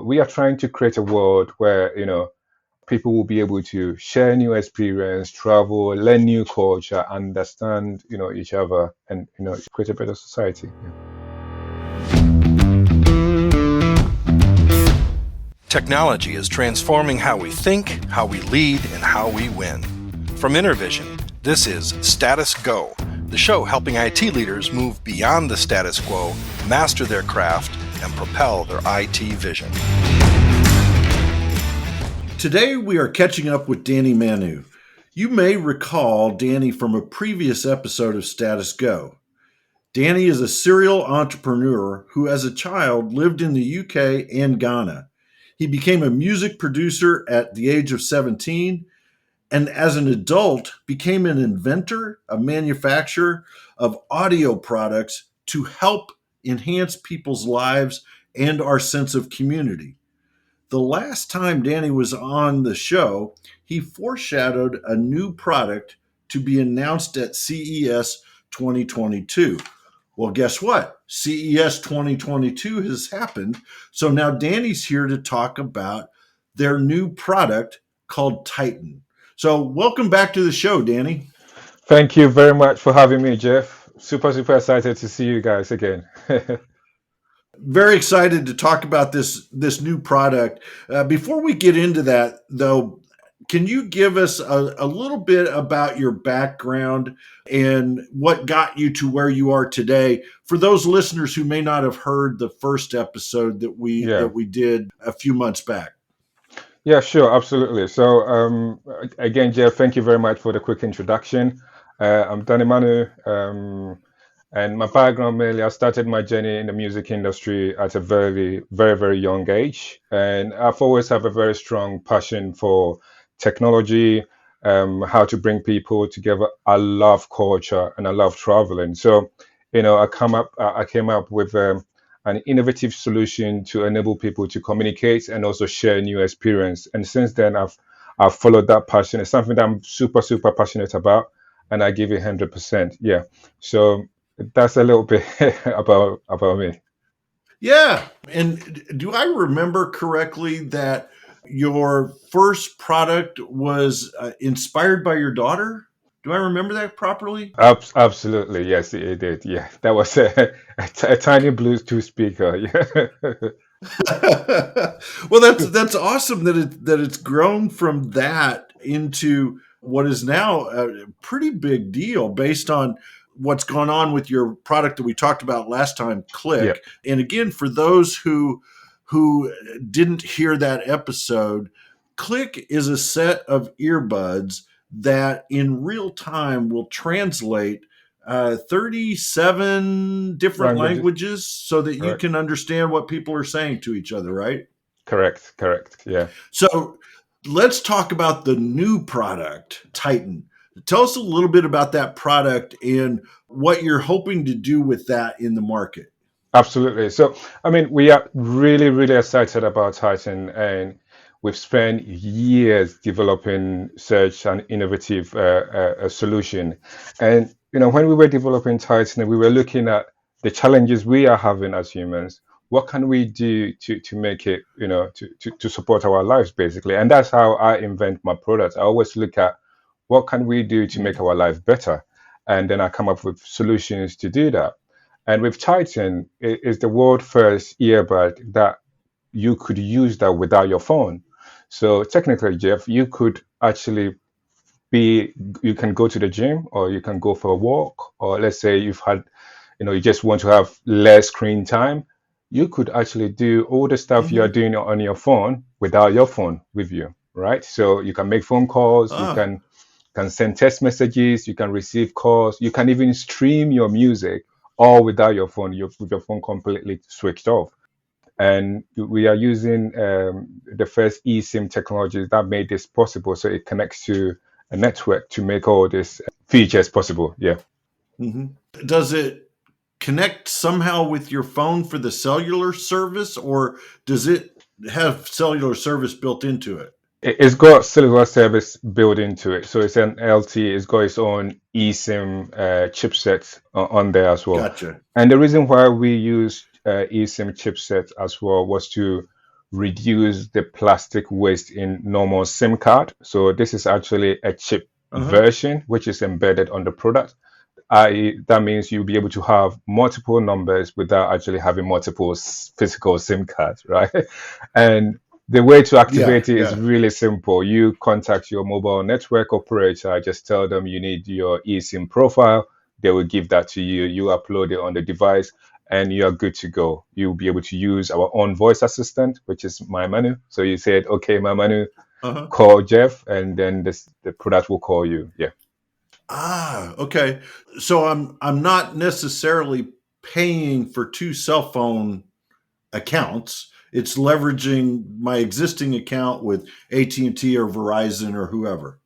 We are trying to create a world where, people will be able to share new experience, travel, learn new culture, understand, each other, and, create a better society. Yeah. Technology is transforming how we think, how we lead, and how we win. From Intervision, this is Status Go, the show helping IT leaders move beyond the status quo, master their craft, and propel their IT vision. Today we are catching up with Danny Manu. You may recall Danny from a previous episode of Status Go. Danny is a serial entrepreneur who as a child lived in the UK and Ghana. He became a music producer at the age of 17 and as an adult became an inventor, a manufacturer of audio products to help enhance people's lives and our sense of community. The last time Danny was on the show, he foreshadowed a new product to be announced at CES 2022. Well, guess what? CES 2022 has happened. So now Danny's here to talk about their new product called Titan. So welcome back to the show, Danny. Thank you very much for having me, Jeff. Super, super excited to see you guys again. Very excited to talk about this new product. Before we get into that, though, can you give us a little bit about your background and what got you to where you are today for those listeners who may not have heard the first episode that we did a few months back? Yeah, sure, absolutely. So, again, Jeff, thank you very much for the quick introduction. I'm Danny Manu, and my background mainly, I started my journey in the music industry at a very, very, very young age, and I've always had a very strong passion for technology, how to bring people together. I love culture and I love traveling. So, I came up with an innovative solution to enable people to communicate and also share new experience. And since then, I've followed that passion. It's something that I'm super, super passionate about, and I give it 100%. Yeah. So that's a little bit about me. Yeah. And do I remember correctly that your first product was inspired by your daughter? Do I remember that properly? Absolutely, yes, it did. Yeah, that was a tiny Bluetooth speaker. Yeah. Well, that's awesome that it's grown from that into what is now a pretty big deal based on what's gone on with your product that we talked about last time, Yeah. Click. And again, for those who didn't hear that episode, Click is a set of earbuds that in real time will translate 37 different Languages. languages so that you Correct. can understand what people are saying to each other, right? Correct. Yeah. So let's talk about the new product, Titan. Tell us a little bit about that product and what you're hoping to do with that in the market. Absolutely. So, I mean, we are really, really excited about Titan, and we've spent years developing such an innovative a solution. And, when we were developing Titan, we were looking at the challenges we are having as humans. What can we do to make it, to support our lives, basically? And that's how I invent my products. I always look at what can we do to make our life better? And then I come up with solutions to do that. And with Titan, it is the world first earbud that you could use that without your phone. So technically, Jeff, you could actually you can go to the gym or you can go for a walk, or let's say you just want to have less screen time. You could actually do all the stuff you're doing on your phone without your phone with you, right? So you can make phone calls, you can send text messages, you can receive calls, you can even stream your music all without your phone, with your phone completely switched off. And we are using the first eSIM technology that made this possible. So it connects to a network to make all these features possible. Yeah. Does it connect somehow with your phone for the cellular service, or does it have cellular service built into it? It's got cellular service built into it. So it's an LTE. It's got its own eSIM chipset on there as well. Gotcha. And the reason why we used eSIM chipset as well was to reduce the plastic waste in normal SIM card. So this is actually a chip Uh-huh. version which is embedded on the product. That means you'll be able to have multiple numbers without actually having multiple physical SIM cards, right? And the way to Yeah, activate it is yeah. really simple. You contact your mobile network operator, just tell them you need your eSIM profile. They will give that to you. You upload it on the device and you are good to go. You'll be able to use our own voice assistant, which is Mymanu. So you said, okay, Mymanu, Uh-huh. call Jeff, and then the product will call you. Yeah. Ah, okay. So I'm not necessarily paying for two cell phone accounts. It's leveraging my existing account with AT&T or Verizon or whoever.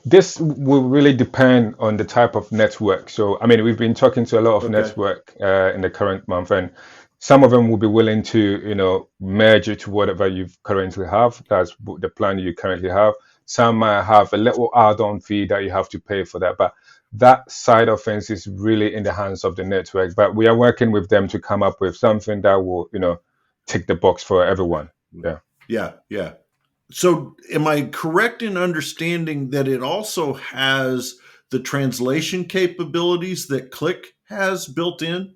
This will really depend on the type of network. So, I mean, we've been talking to a lot of Okay. network in the current month, and some of them will be willing to, merge it to whatever you currently have. That's the plan you currently have. Some might have a little add-on fee that you have to pay for that, but that side of things is really in the hands of the network. But we are working with them to come up with something that will, tick the box for everyone. Yeah. Yeah, yeah. So am I correct in understanding that it also has the translation capabilities that Click has built in?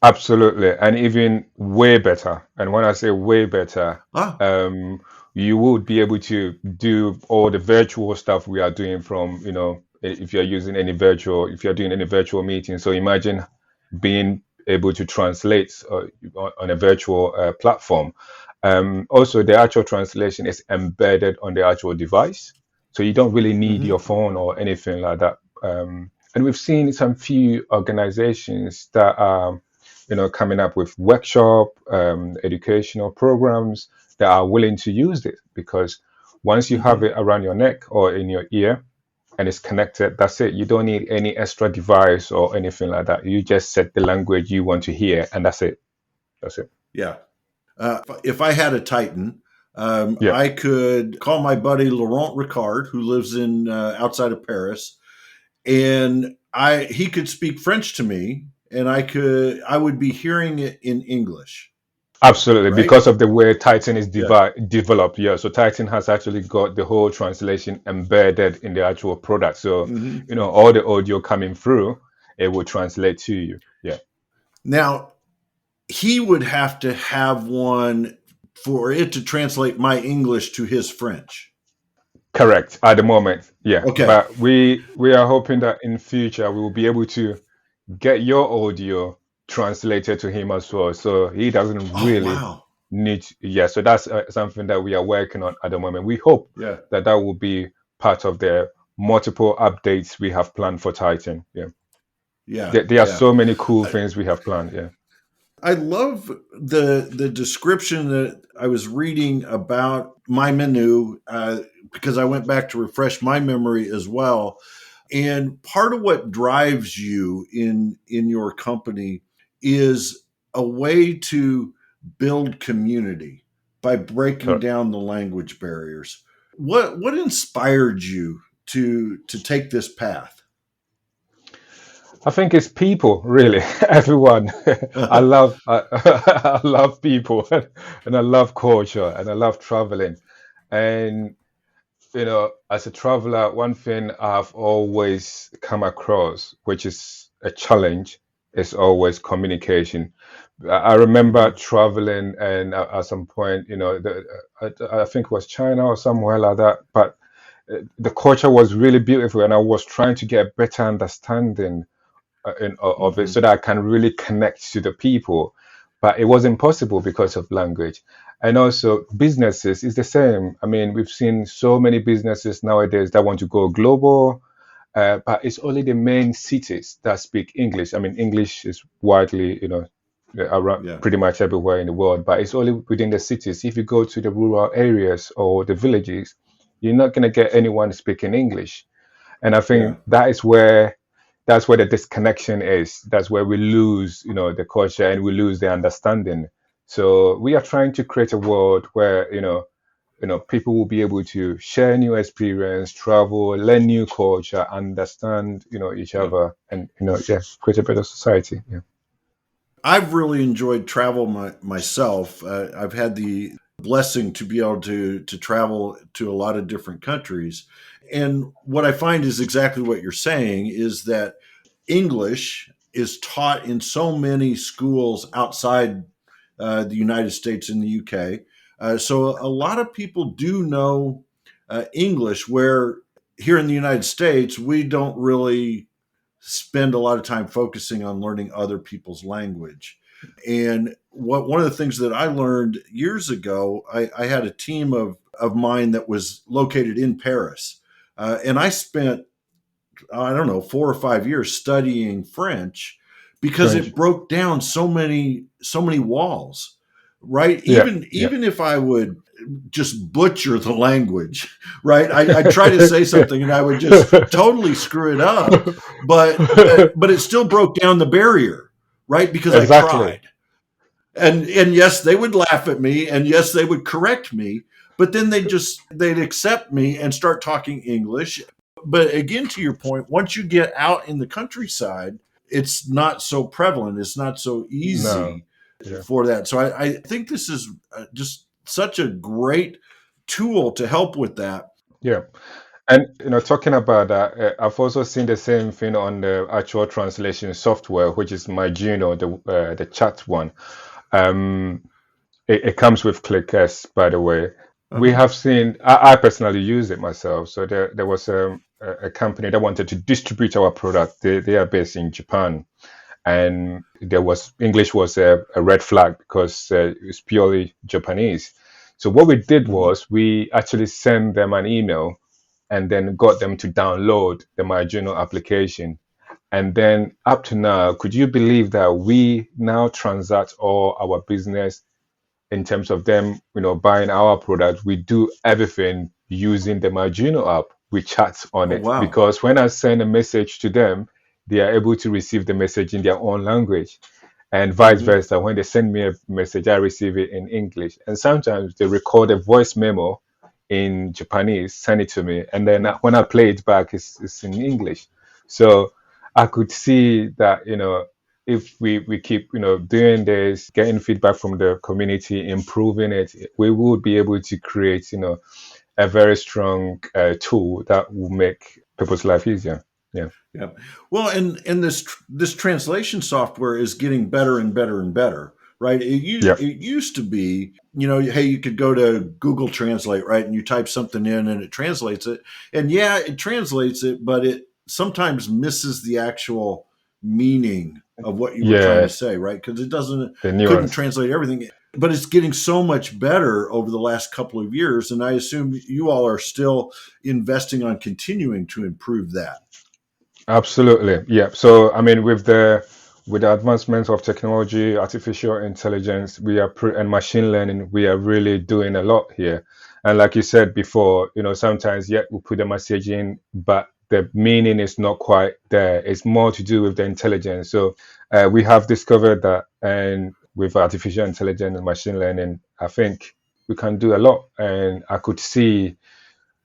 Absolutely, and even way better. And when I say way better, Ah, um, you would be able to do all the virtual stuff we are doing from, if you're using any virtual, if you're doing any virtual meeting. So imagine being able to translate on a virtual platform. Also, the actual translation is embedded on the actual device, so you don't really need hmm your phone or anything like that. And we've seen some few organizations that are coming up with workshop, educational programs that are willing to use it because once you have hmm it around your neck or in your ear and it's connected, that's it. You don't need any extra device or anything like that. You just set the language you want to hear, and that's it. That's it. Yeah. If I had a Titan, Yeah, I could call my buddy Laurent Ricard, who lives in outside of Paris, and I he could speak French to me, and I would be hearing it in English, absolutely. right? Because of the way Titan is Yeah. developed. Yeah, so Titan has actually got the whole translation embedded in the actual product. So, hmm all the audio coming through, it will translate to you. Yeah. Now he would have to have one for it to translate my English to his French. Correct. At the moment, yeah. Okay. But we are hoping that in future we will be able to get your audio translated to him as well, so he doesn't Oh really wow. need. Yeah. So that's something that we are working on at the moment. We hope Yeah. that that will be part of the multiple updates we have planned for Titan. Yeah. Yeah. There are Yeah. so many cool things we have planned. Yeah. I love the description that I was reading about my menu because I went back to refresh my memory as well. And part of what drives you in your company is a way to build community by breaking Correct. down the language barriers. What inspired you to take this path? I think it's people, really. Everyone. I love people, and I love culture, and I love traveling. And as a traveler, one thing I've always come across, which is a challenge, is always communication. I remember Mhm. traveling, and at some point, I think it was China or somewhere like that, but the culture was really beautiful, and I was trying to get a better understanding of it Mhm. so that I can really connect to the people. But it wasn't possible because of language. And also, businesses is the same. I mean, we've seen so many businesses nowadays that want to go global, but it's only the main cities that speak English. I mean, English is widely, around Yeah. pretty much everywhere in the world, but it's only within the cities. If you go to the rural areas or the villages, you're not going to get anyone speaking English. And I Yeah. think that's where the disconnection is. That's where we lose, the culture, and we lose the understanding. So we are trying to create a world where, people will be able to share new experience, travel, learn new culture, understand, each Yeah. other, and, yeah, create a better society. Yeah. I've really enjoyed travel myself. I've had the blessing to be able to travel to a lot of different countries. And what I find is exactly what you're saying is that English is taught in so many schools outside the United States and the UK. So a lot of people do know English, where here in the United States, we don't really spend a lot of time focusing on learning other people's language. And one of the things that I learned years ago, I had a team of mine that was located in Paris. And I spent, I don't know, 4 or 5 years studying French because French. it broke down so many walls, right? Yeah, yeah. Even if I would just butcher the language, right? I'd try to say something and I would just totally screw it up, but it still broke down the barrier, right? Because I Exactly. tried. And yes, they would laugh at me, and yes, they would correct me, but then they'd accept me and start talking English. But again, to your point, once you get out in the countryside, it's not so prevalent. It's not so No. easy Yeah. for that. So I think this is just such a great tool to help with that. Yeah. And talking about that, I've also seen the same thing on the actual translation software, which is Mymanu, the chat one. Um, it comes with ClickS, by the way. We Uh-huh. have seen. I personally use it myself. So there was a company that wanted to distribute our product. They are based in Japan, and there was English was a red flag because it's purely Japanese. So what we did Hmm. was we actually sent them an email and then got them to download the MyJournal application. And then up to now, could you believe that we now transact all our business in terms of them, buying our product? We do everything using the MyJuno app. We chat on Oh it wow. because when I send a message to them, they are able to receive the message in their own language, and vice Hmm. versa. When they send me a message, I receive it in English. And sometimes they record a voice memo in Japanese, send it to me, and then when I play it back, it's in English. So I could see that, if we keep, doing this, getting feedback from the community, improving it, we would be able to create, a very strong tool that will make people's life easier. Yeah. Yeah. Well, and this translation software is getting better and better and better, right? Yeah. It used to be, hey, you could go to Google Translate, right, and you type something in and it translates it, and yeah, it translates it, but it sometimes misses the actual meaning of what you were trying to Yeah. say, right? Because it doesn't The couldn't nuance. translate everything, but it's getting so much better over the last couple of years, and I assume you all are still investing on continuing to improve that. Absolutely. Yeah. So, I mean, with the advancements of technology, artificial intelligence, and machine learning, we are really doing a lot here. And like you said before, sometimes, yeah, we put the message in, but the meaning is not quite there. It's more to do with the intelligence. So, we have discovered that, and with artificial intelligence and machine learning, I think we can do a lot. And I could see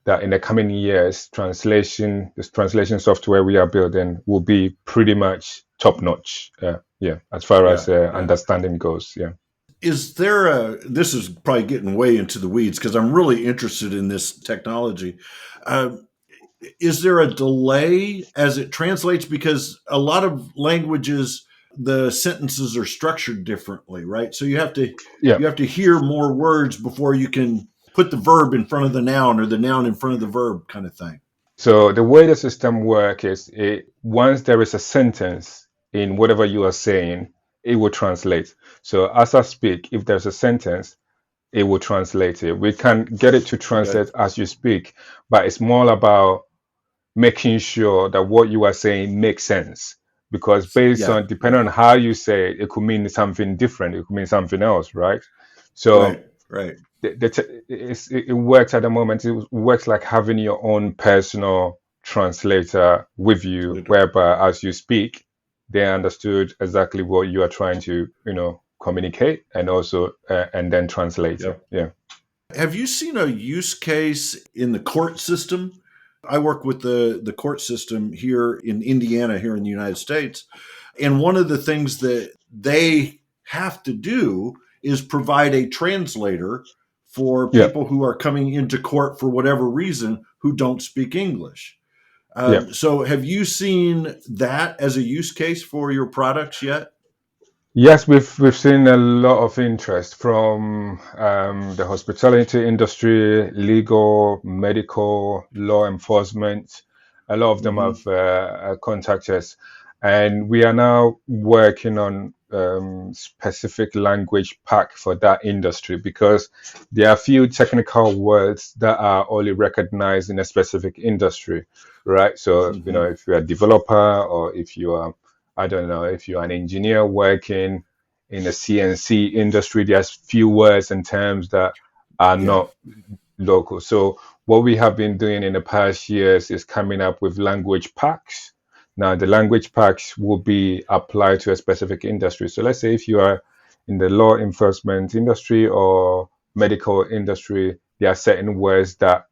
that in the coming years, this translation software we are building will be pretty much top notch. Yeah, as far as Yeah, yeah. understanding goes. Yeah. Is there a, this is probably getting way into the weeds because I'm really interested in this technology. Uh, is there a delay as it translates? Because a lot of languages, the sentences are structured differently, right? So Yeah. you have to hear more words before you can put the verb in front of the noun or the noun in front of the verb kind of thing. So the way the system works is, once there is a sentence in whatever you are saying, it will translate. So as I speak, if there's a sentence, it will translate it. We can get it to Okay. translate as you speak, but it's more about making sure that what you are saying makes sense. Because based Yeah. on, depending Yeah. on how you say it, it could mean something different. It could mean something else, right? So Right. Right. it works at the moment. It works like having your own personal translator with you, Later. whereby as you speak, they understood exactly what you are trying to, communicate, and also and then translate it. Yep. Yeah. Have you seen a use case in the court system? I work with the court system here in Indiana, here in the United States. And one of the things they have to do is provide a translator for Yeah, people who are coming into court for whatever reason who don't speak English. yeah. So, have you seen that as a use case for your products yet? Yes, we've seen a lot of interest from the hospitality industry, legal, medical, law enforcement. A lot of them Hmm. have contacted us, and we are now working on specific language pack for that industry because there are a few technical words that are only recognized in a specific industry, right? So, Hmm. if you're a developer or if you are, I don't know, if you're an engineer working in the CNC industry, there's few words and terms that are Yeah. not local. So what we have been doing in the past years is coming up with language packs. Now the language packs will be applied to a specific industry. So let's say if you are in the law enforcement industry or medical industry, there are certain words that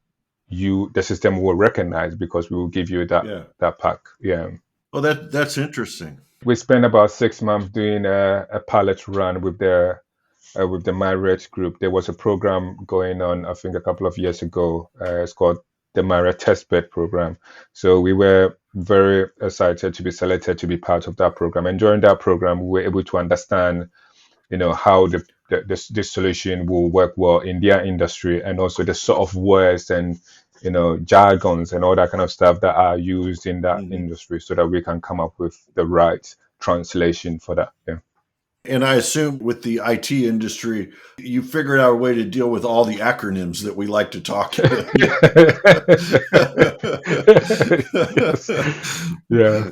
the system will recognize because we will give you Yeah. that pack. Yeah. Oh, that's interesting. We spent about 6 months doing a pilot run with the Marriott group. There was a program going on, I think, a couple of years ago. It's called the Marriott Testbed Program. So we were very excited to be selected to be part of that program. And during that program, we were able to understand, how this solution will work well in their industry, and also the sort of words and jargons and all that kind of stuff that are used in that Hmm. industry, so that we can come up with the right translation for that. Yeah. And I assume with the IT industry, you figured out a way to deal with all the acronyms that we like to talk. Yes. Yeah.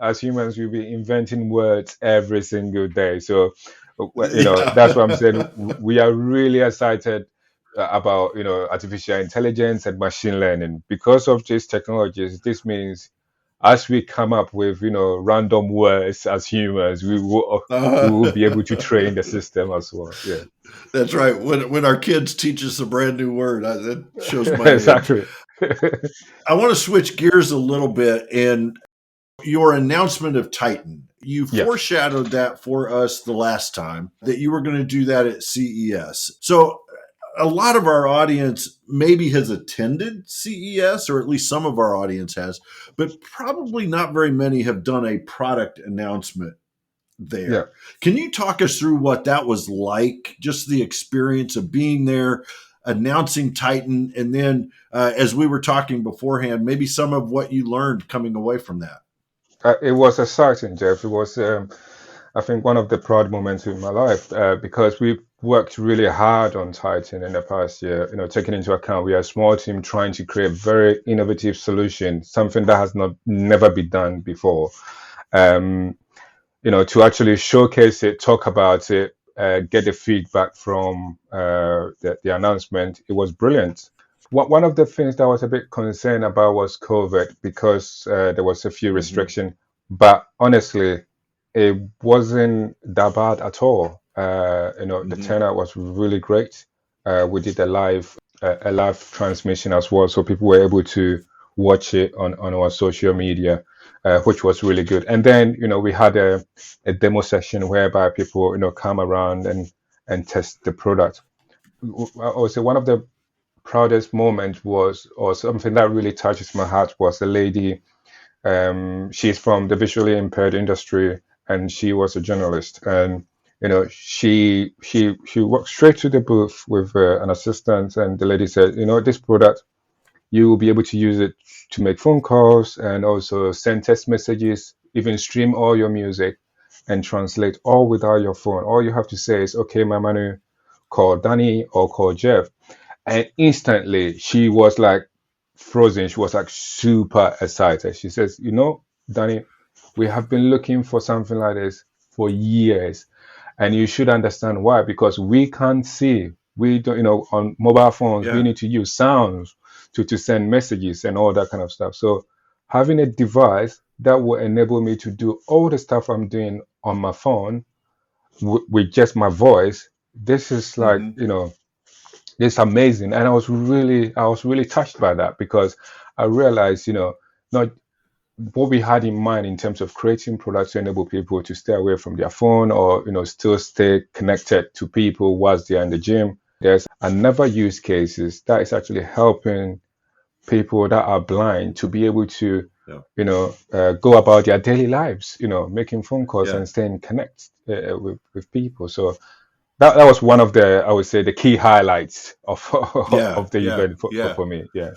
As humans, we'll be inventing words every single day. So, that's what I'm Yeah. saying. We are really excited about, artificial intelligence and machine learning because of these technologies. This means as we come up with, random words as humans, we will be able to train the system as well. Yeah. That's right. When our kids teach us a brand new word, that shows my age. Exactly. I want to switch gears a little bit. And your announcement of Titan, you Yeah. foreshadowed that for us the last time that you were going to do that at CES. So a lot of our audience maybe has attended CES, or at least some of our audience has, but probably not very many have done a product announcement Yeah. there. Can you talk us through what that was like, just the experience of being there, announcing Titan, and then as we were talking beforehand, maybe some of what you learned coming away from that? It was exciting, Jeff. It was, I think, one of the proud moments in my life because we worked really hard on Titan in the past year. Taking into account we are a small team trying to create very innovative solution, something that has not never been done before. Um, to actually showcase it, talk about it, get the feedback from the announcement. It was brilliant. One of the things that I was a bit concerned about was COVID because there was a few Hmm. restriction, but honestly, it wasn't that bad at all. The Hmm. turnout was really great. We did a live transmission as well, so people were able to watch it on our social media, which was really good. And then we had a demo session whereby people come around and test the product. I would say one of the proudest moments was, or something that really touches my heart, was a lady. She's from the visually impaired industry, and she was a journalist. And she walked straight to the booth with an assistant, and the lady said, this product, you will be able to use it to make phone calls and also send text messages, even stream all your music and translate all without your phone. All you have to say is, okay, my Manu, call Danny or call Jeff. And instantly she was like frozen. She was like super excited. She says, Danny, we have been looking for something like this for years. And you should understand why, because we can't see. We don't, on mobile phones, we Yeah. need to use sounds to send messages and all that kind of stuff. So having a device that will enable me to do all the stuff I'm doing on my phone with just my voice, this is like, Hmm. it's amazing. And I was really touched by that because I realized, not what we had in mind in terms of creating products to enable people to stay away from their phone, or still stay connected to people whilst they're in the gym. There's another use cases that is actually helping people that are blind to be able to Yeah. go about their daily lives, making phone calls Yeah. and staying connected with people. So that was one of the, I would say, the key highlights of Yeah. of the Yeah. event Yeah. for me. Yeah.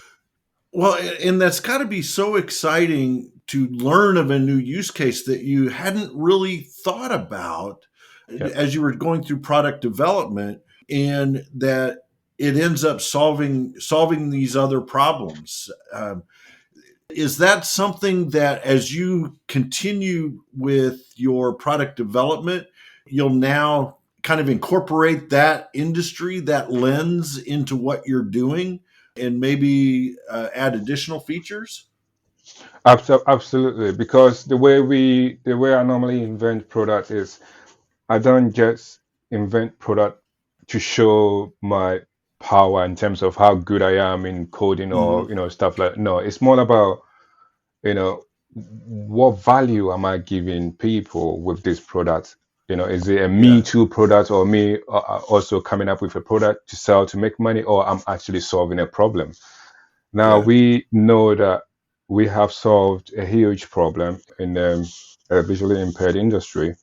Well, and that's got to be so exciting to learn of a new use case that you hadn't really thought about Yeah. as you were going through product development, and that it ends up solving these other problems. Is that something that, as you continue with your product development, you'll now kind of incorporate that industry, that lens into what you're doing, and maybe add additional features? Absolutely, because the way I normally invent products is I don't just invent product to show my power in terms of how good I am in coding or Hmm. stuff like. No, it's more about you know what value am I giving people with this product. Is it a me Yeah. too product, or me also coming up with a product to sell to make money, or I'm actually solving a problem. Now Yeah. we know that we have solved a huge problem in the visually impaired industry,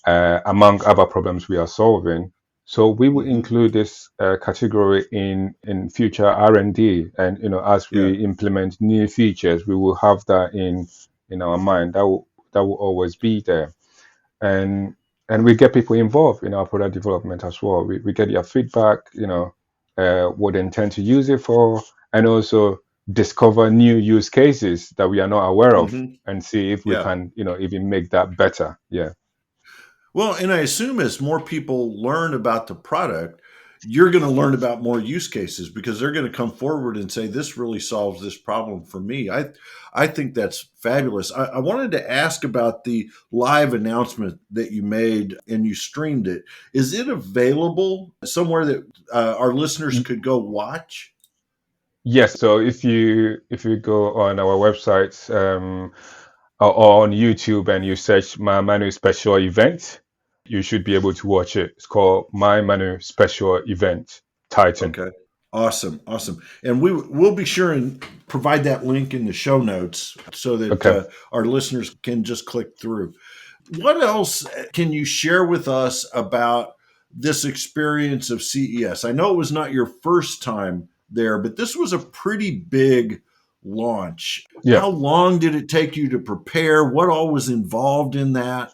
among other problems we are solving. So we will Hmm. include this category in future R&D, and as Yeah. we implement new features, we will have that in our mind. That will always be there, and we get people involved in our product development as well. We get their feedback, what they intend to use it for, and also discover new use cases that we are not aware of, Hmm. and see if we Yeah. can, even make that better. Yeah. Well, and I assume as more people learn about the product, you're going to learn about more use cases because they're going to come forward and say, "This really solves this problem for me." I think that's fabulous. I wanted to ask about the live announcement that you made and you streamed it. Is it available somewhere that our listeners could go watch? Yes, so if you go on our website, or on YouTube, and you search Mymanu special event, you should be able to watch it. It's called Mymanu special event Titan. Okay. Awesome. Awesome. And we'll be sure and provide that link in the show notes so that Okay. our listeners can just click through. What else can you share with us about this experience of CES? I know it was not your first time there, but this was a pretty big launch. Yeah. How long did it take you to prepare? What all was involved in that?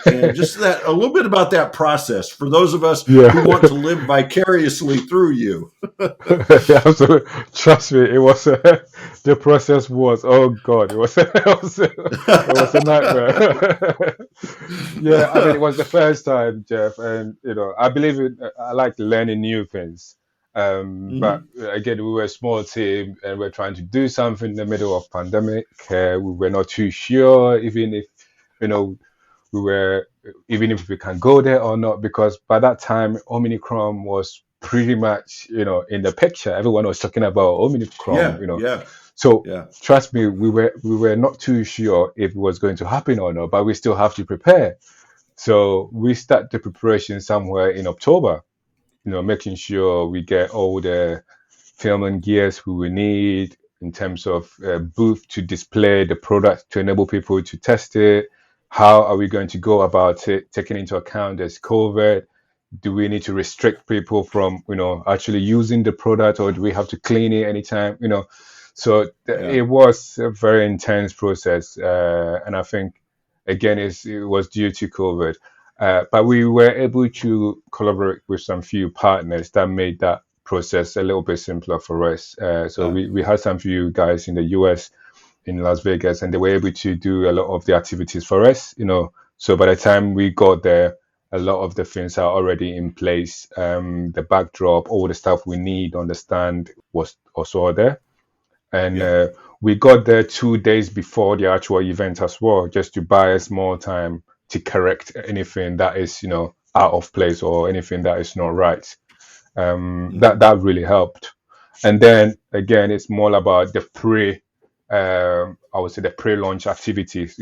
And just that, a little bit about that process for those of us Yeah. who want to live vicariously through you. Absolutely. Trust me, it was the process was, oh God, it was it was a nightmare. Yeah, I mean, it was the first time, Jeff, and I believe it. I like learning new things. But Mhm. again, we were a small team, and we're trying to do something in the middle of pandemic. We were not too sure, even if you know we were, even if we can go there or not, because by that time Omicron was pretty much in the picture. Everyone was talking about Omicron. Yeah, yeah, So yeah, trust me, we were not too sure if it was going to happen or not, but we still have to prepare. So we start the preparation somewhere in October, making sure we get all the filming gears we will need in terms of booth to display the product to enable people to test it. How are we going to go about it, taking into account there's COVID? Do we need to restrict people from, actually using the product, or do we have to clean it anytime? So yeah, it was a very intense process, and I think again it was due to COVID. But we were able to collaborate with some few partners that made that process a little bit simpler for us. So yeah, we had some few guys in the US, in Las Vegas, and they were able to do a lot of the activities for us. So by the time we got there, a lot of the things are already in place. The backdrop, all the stuff we need on the stand was also there. And yeah, we got there 2 days before the actual event as well, just to buy us more time to correct anything that is, out of place, or anything that is not right. That mhm, that really helped. And then again, it's more about the pre, I would say the pre-launch activities,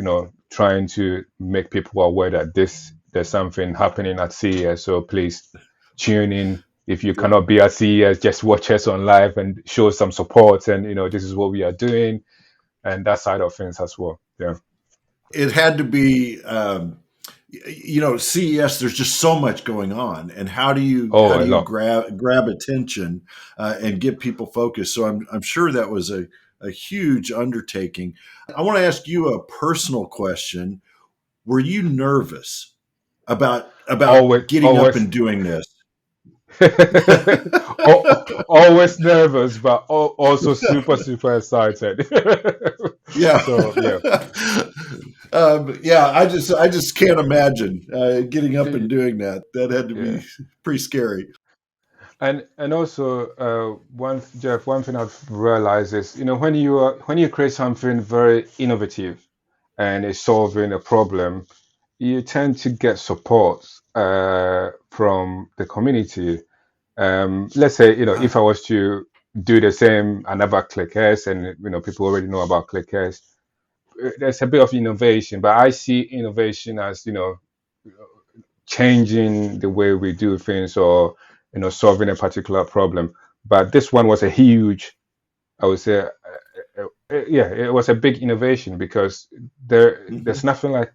trying to make people aware that there's something happening at CES. So please tune in. If you cannot be at CES, just watch us on live and show some support. And this is what we are doing, and that side of things as well. Yeah. It had to be, CES. There's just so much going on, and how do you Oh, a lot. grab attention and get people focused? So I'm sure that was a huge undertaking. I want to ask you a personal question. Were you nervous about Always, getting up always, and doing this? always nervous, but also super, super excited. Yeah. So yeah. Yeah, I just can't imagine getting up and doing that. That had to Yeah. be pretty scary. And also, one thing I've realized is, when you create something very innovative and it's solving a problem, you tend to get support from the community. Let's say, if I was to do the same another ClickS, and people already know about ClickS, there's a bit of innovation, but I see innovation as changing the way we do things, or solving a particular problem. But this one was a huge, I would say, yeah, it was a big innovation, because there's nothing like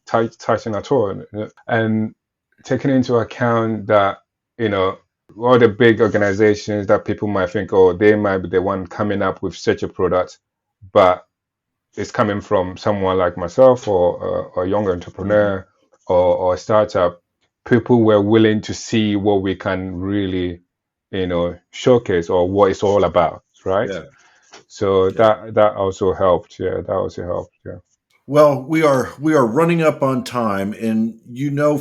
Titan at all. And taking into account that all the big organizations that people might think, oh, they might be the one coming up with such a product, but it's coming from someone like myself, or a young entrepreneur, or a startup. People were willing to see what we can really, showcase, or what it's all about, right? Yeah. So Yeah. that also helped. Yeah, that also helped. Yeah. Well, we are running up on time, and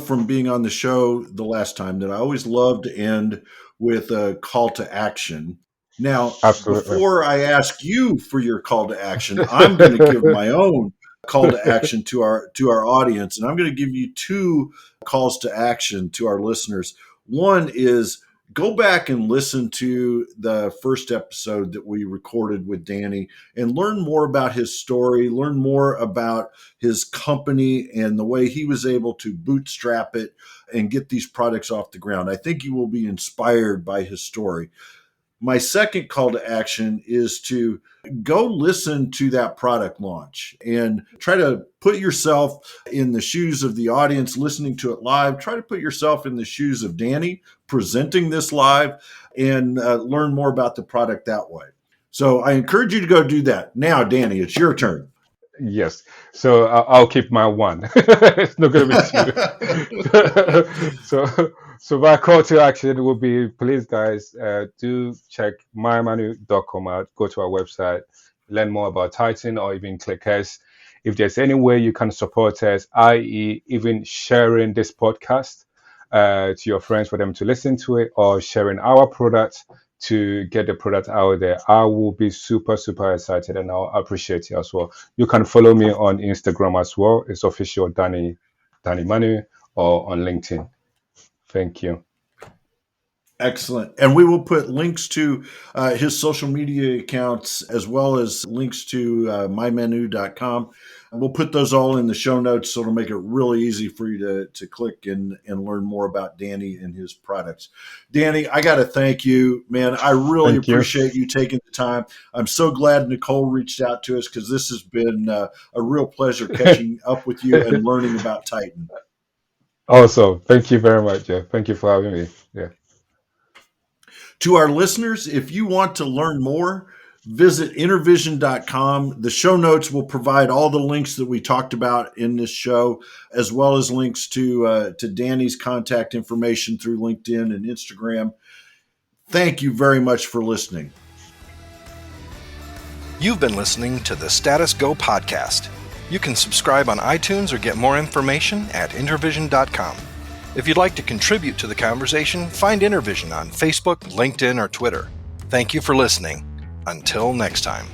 from being on the show the last time that I always love to end with a call to action. Now, Absolutely. before I ask you for your call to action, I'm going to give my own call to action to our audience, and I'm going to give you two calls to action to our listeners. One is, go back and listen to the first episode that we recorded with Danny and learn more about his story, learn more about his company and the way he was able to bootstrap it and get these products off the ground. I think you will be inspired by his story. My second call to action is to go listen to that product launch and try to put yourself in the shoes of the audience listening to it live. Try to put yourself in the shoes of Danny presenting this live, and learn more about the product that way. So I encourage you to go do that. Now, Danny, it's your turn. Yes. So I'll keep my one. It's not going to be two. So my call to action will be, please, guys, do check mymanu.com out. Go to our website, learn more about Titan, or even ClickS. If there's any way you can support us, i.e., even sharing this podcast to your friends for them to listen to it, or sharing our product to get the product out there, I will be super, super excited, and I'll appreciate it as well. You can follow me on Instagram as well. It's official Danny Manu, or on LinkedIn. Thank you. Excellent. And we will put links to his social media accounts, as well as links to mymanu.com. We'll put those all in the show notes, so it'll make it really easy for you to click and learn more about Danny and his products. Danny, I got to thank you, man. I really appreciate you taking the time. I'm so glad Nicole reached out to us, because this has been a real pleasure catching up with you and learning about Titan. Awesome. Thank you very much, Jeff. Thank you for having me. Yeah. To our listeners, if you want to learn more, visit intervision.com. The show notes will provide all the links that we talked about in this show, as well as links to Danny's contact information through LinkedIn and Instagram. Thank you very much for listening. You've been listening to the Status Go podcast. You can subscribe on iTunes or get more information at intervision.com. If you'd like to contribute to the conversation, find Intervision on Facebook, LinkedIn, or Twitter. Thank you for listening. Until next time.